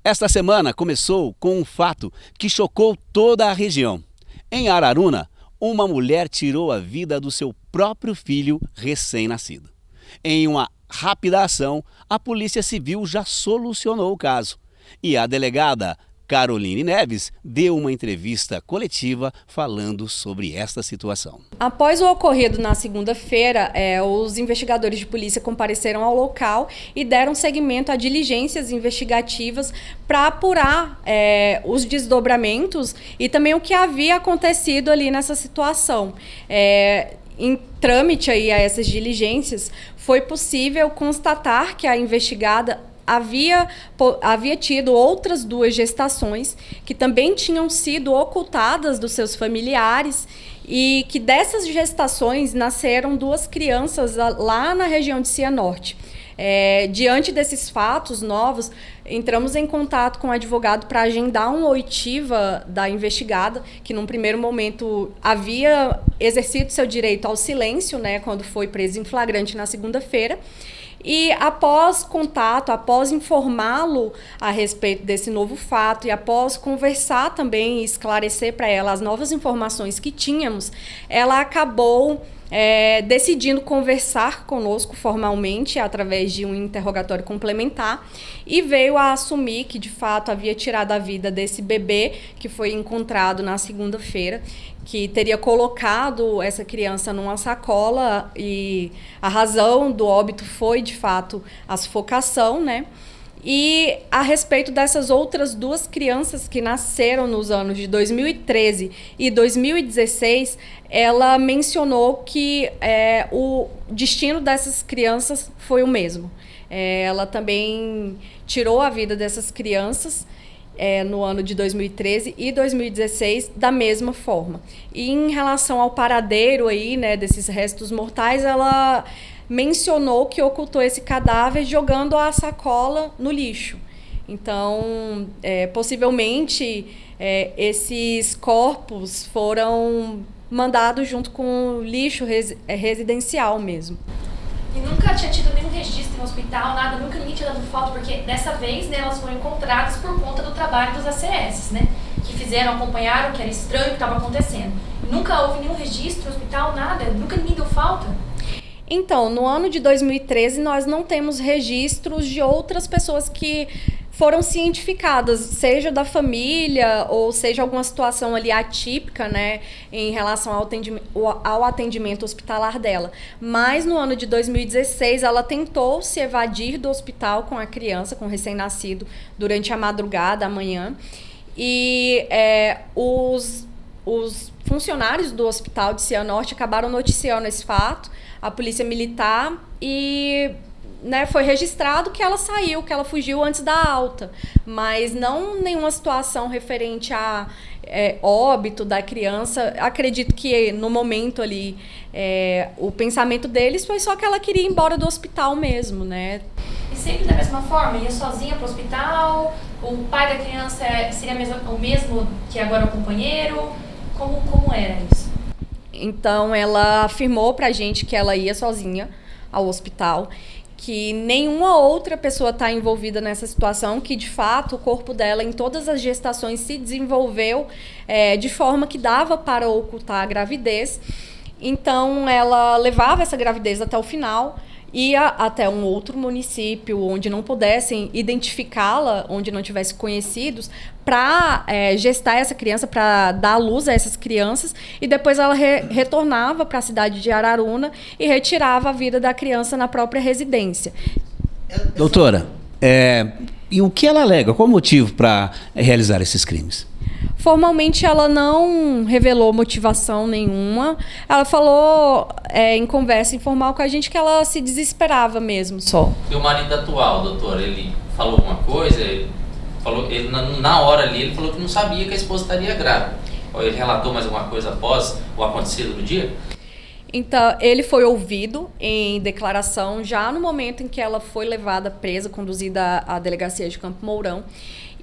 Esta semana começou com um fato que chocou toda a região. Em Araruna, uma mulher tirou a vida do seu próprio filho recém-nascido. Em uma rápida ação, a Polícia Civil já solucionou o caso. E a delegada Caroline Neves deu uma entrevista coletiva falando sobre esta situação. Após o ocorrido na segunda-feira, os investigadores de polícia compareceram ao local e deram seguimento a diligências investigativas para apurar os desdobramentos e também o que havia acontecido ali nessa situação. Em trâmite aí a essas diligências, foi possível constatar que a investigada havia tido outras 2 gestações que também tinham sido ocultadas dos seus familiares e que dessas gestações nasceram 2 crianças lá na região de Cianorte. Diante desses fatos novos, entramos em contato com o advogado para agendar uma oitiva da investigada, que num primeiro momento havia exercido seu direito ao silêncio, né, quando foi preso em flagrante na segunda-feira. E após contato, após informá-lo a respeito desse novo fato e após conversar também e esclarecer para ela as novas informações que tínhamos, ela acabou decidindo conversar conosco formalmente através de um interrogatório complementar e veio a assumir que de fato havia tirado a vida desse bebê que foi encontrado na segunda-feira, que teria colocado essa criança numa sacola e a razão do óbito foi de fato a sufocação, né? E a respeito dessas outras 2 crianças que nasceram nos anos de 2013 e 2016, ela mencionou que o destino dessas crianças foi o mesmo. Ela também tirou a vida dessas crianças no ano de 2013 e 2016 da mesma forma. E em relação ao paradeiro aí, né, desses restos mortais, ela mencionou que ocultou esse cadáver jogando a sacola no lixo. Então, possivelmente, esses corpos foram mandados junto com o lixo residencial mesmo. E nunca tinha tido nenhum registro no hospital, nada, nunca ninguém tinha dado foto, porque dessa vez, né, elas foram encontradas por conta do trabalho dos ACS, né, que acompanharam, que era estranho o que estava acontecendo. Nunca houve nenhum registro no hospital, nada, nunca ninguém deu falta. Então, no ano de 2013, nós não temos registros de outras pessoas que foram cientificadas, seja da família ou seja alguma situação ali atípica, né, em relação ao atendimento hospitalar dela. Mas no ano de 2016, ela tentou se evadir do hospital com a criança, com o recém-nascido, durante a madrugada, amanhã. E os funcionários do hospital de Cianorte acabaram noticiando esse fato, a polícia militar, e foi registrado que ela saiu, que ela fugiu antes da alta, mas não nenhuma situação referente a óbito da criança. Acredito que no momento ali o pensamento deles foi só que ela queria ir embora do hospital mesmo, né? E sempre da mesma forma? Ia sozinha para o hospital? O pai da criança seria o mesmo que agora é o companheiro? Como era isso? Então, ela afirmou pra gente que ela ia sozinha ao hospital, que nenhuma outra pessoa está envolvida nessa situação, que de fato o corpo dela em todas as gestações se desenvolveu de forma que dava para ocultar a gravidez. Então, ela levava essa gravidez até o final, ia até um outro município onde não pudessem identificá-la, onde não tivesse conhecidos, para gestar essa criança, para dar à luz a essas crianças, e depois ela retornava para a cidade de Araruna e retirava a vida da criança na própria residência. Doutora, e o que ela alega? Qual o motivo para realizar esses crimes? Formalmente, ela não revelou motivação nenhuma. Ela falou em conversa informal com a gente que ela se desesperava mesmo só. E o marido atual, doutor, ele falou alguma coisa? Na hora ali, ele falou que não sabia que a esposa estaria grávida. Ou ele relatou mais alguma coisa após o acontecido no dia? Então, ele foi ouvido em declaração já no momento em que ela foi levada presa, conduzida à delegacia de Campo Mourão.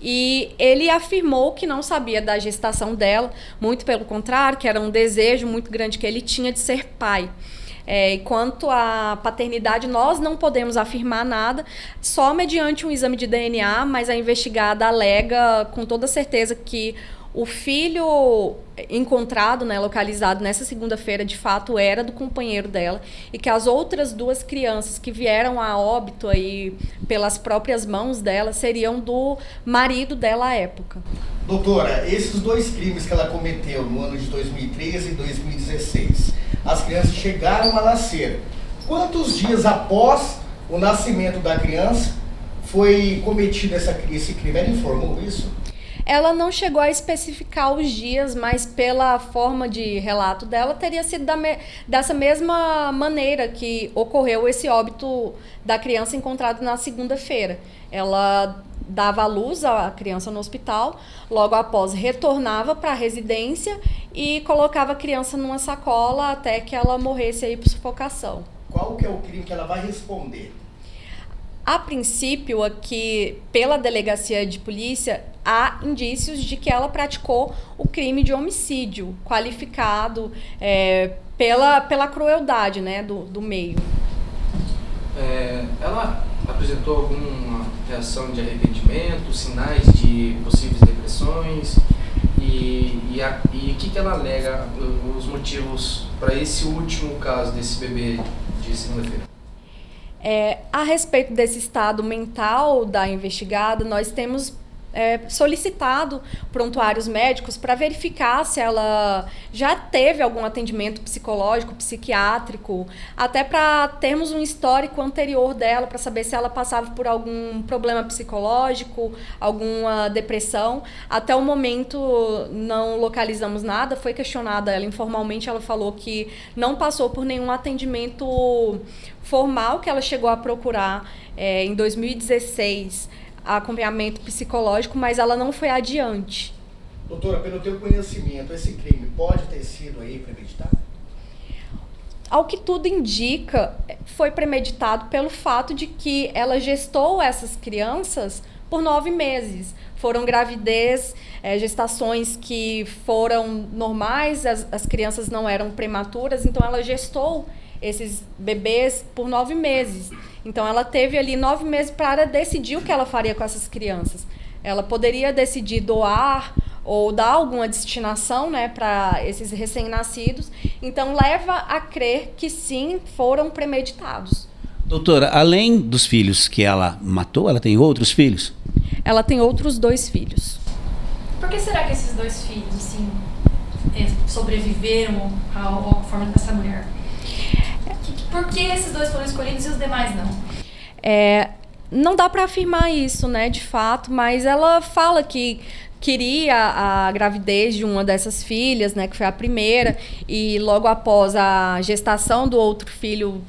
E ele afirmou que não sabia da gestação dela, muito pelo contrário, que era um desejo muito grande que ele tinha de ser pai. E quanto à paternidade, nós não podemos afirmar nada, só mediante um exame de DNA, mas a investigada alega com toda certeza que o filho encontrado, né, localizado nessa segunda-feira, de fato era do companheiro dela, e que as outras 2 crianças que vieram a óbito aí pelas próprias mãos dela seriam do marido dela à época. Doutora, esses 2 crimes que ela cometeu no ano de 2013 e 2016, as crianças chegaram a nascer. Quantos dias após o nascimento da criança foi cometido esse crime? Ela informou isso? Ela não chegou a especificar os dias, mas pela forma de relato dela, teria sido dessa mesma maneira que ocorreu esse óbito da criança encontrado na segunda-feira. Ela dava à luz à criança no hospital, logo após retornava para a residência e colocava a criança numa sacola até que ela morresse aí por sufocação. Qual que é o crime que ela vai responder? A princípio, aqui, pela delegacia de polícia, há indícios de que ela praticou o crime de homicídio, qualificado pela crueldade, né, do meio. Ela apresentou alguma reação de arrependimento, sinais de possíveis depressões? E o que ela alega os motivos para esse último caso desse bebê de segunda-feira? A respeito desse estado mental da investigada, nós temos solicitado prontuários médicos para verificar se ela já teve algum atendimento psicológico, psiquiátrico, até para termos um histórico anterior dela, para saber se ela passava por algum problema psicológico, alguma depressão. Até o momento não localizamos nada, foi questionada ela informalmente, ela falou que não passou por nenhum atendimento formal, que ela chegou a procurar em 2016, acompanhamento psicológico, mas ela não foi adiante. Doutora, pelo teu conhecimento, esse crime pode ter sido aí premeditado? Ao que tudo indica, foi premeditado pelo fato de que ela gestou essas crianças por 9 meses. Foram gestações que foram normais, as crianças não eram prematuras, então ela gestou esses bebês por 9 meses. Então, ela teve ali 9 meses para decidir o que ela faria com essas crianças. Ela poderia decidir doar ou dar alguma destinação, né, para esses recém-nascidos. Então, leva a crer que sim, foram premeditados. Doutora, além dos filhos que ela matou, ela tem outros filhos? Ela tem outros 2 filhos. Por que será que esses 2 filhos, assim, sobreviveram à forma dessa mulher? Por que esses 2 foram escolhidos e os demais não? Não dá para afirmar isso, né, de fato, mas ela fala que queria a gravidez de uma dessas filhas, né, que foi a primeira, e logo após a gestação do outro filho,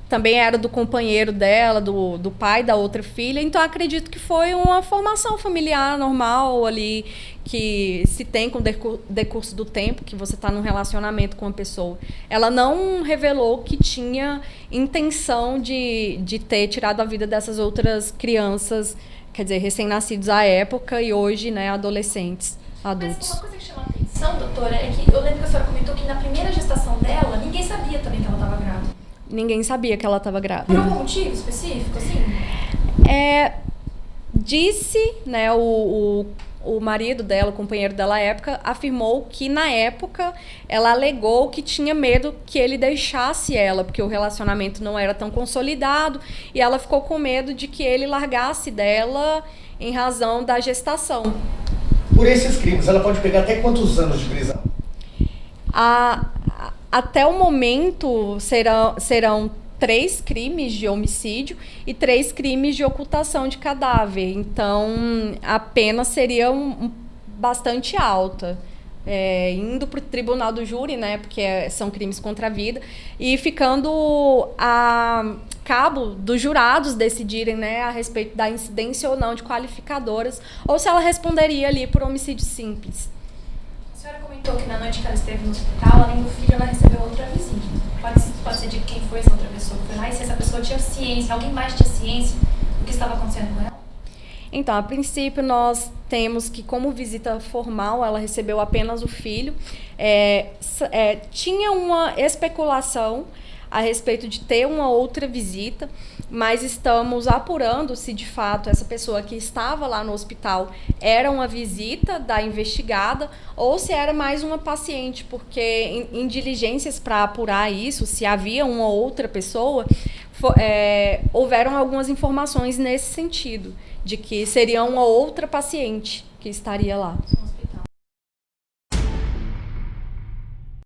também era do companheiro dela, do pai da outra filha. Então, acredito que foi uma formação familiar normal ali, que se tem com o decurso do tempo, que você está num relacionamento com uma pessoa. Ela não revelou que tinha intenção de ter tirado a vida dessas outras crianças, quer dizer, recém-nascidos à época e hoje, né, adolescentes, adultos. Mas uma coisa que chama a atenção, doutora, é que eu lembro que a senhora comentou que na primeira gestação dela, ninguém sabia também que ela estava grávida. Ninguém sabia que ela estava grávida. Por algum motivo específico, assim? Disse, né, o marido dela, o companheiro dela à época, afirmou que na época ela alegou que tinha medo que ele deixasse ela, porque o relacionamento não era tão consolidado, e ela ficou com medo de que ele largasse dela em razão da gestação. Por esses crimes, ela pode pegar até quantos anos de prisão? Até o momento serão 3 crimes de homicídio e 3 crimes de ocultação de cadáver. Então, a pena seria bastante alta. Indo para o tribunal do júri, né, porque são crimes contra a vida, e ficando a cabo dos jurados decidirem, né, a respeito da incidência ou não de qualificadoras, ou se ela responderia ali por homicídio simples. A senhora comentou que na noite que ela esteve no hospital, além do filho, ela recebeu outra visita. Pode ser de quem foi essa outra pessoa que foi lá, e se essa pessoa tinha ciência, alguém mais tinha ciência do que estava acontecendo com ela? Então, a princípio, nós temos que, como visita formal, ela recebeu apenas o filho. Tinha uma especulação a respeito de ter uma outra visita, mas estamos apurando se de fato essa pessoa que estava lá no hospital era uma visita da investigada ou se era mais uma paciente, porque em diligências para apurar isso, se havia uma outra pessoa, houveram algumas informações nesse sentido, de que seria uma outra paciente que estaria lá.